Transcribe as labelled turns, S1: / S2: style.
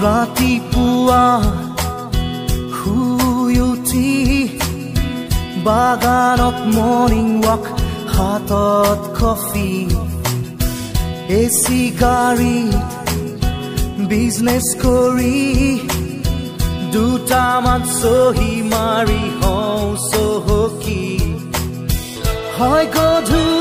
S1: ৰাতিপুৱা শুই উঠি বাগানত মৰ্ণিং ৱাক হাতত কফি এচি গাড়ীত বিজনেছ কৰি দুটামান চহী মাৰি হওঁ চহকী হয় গধূলি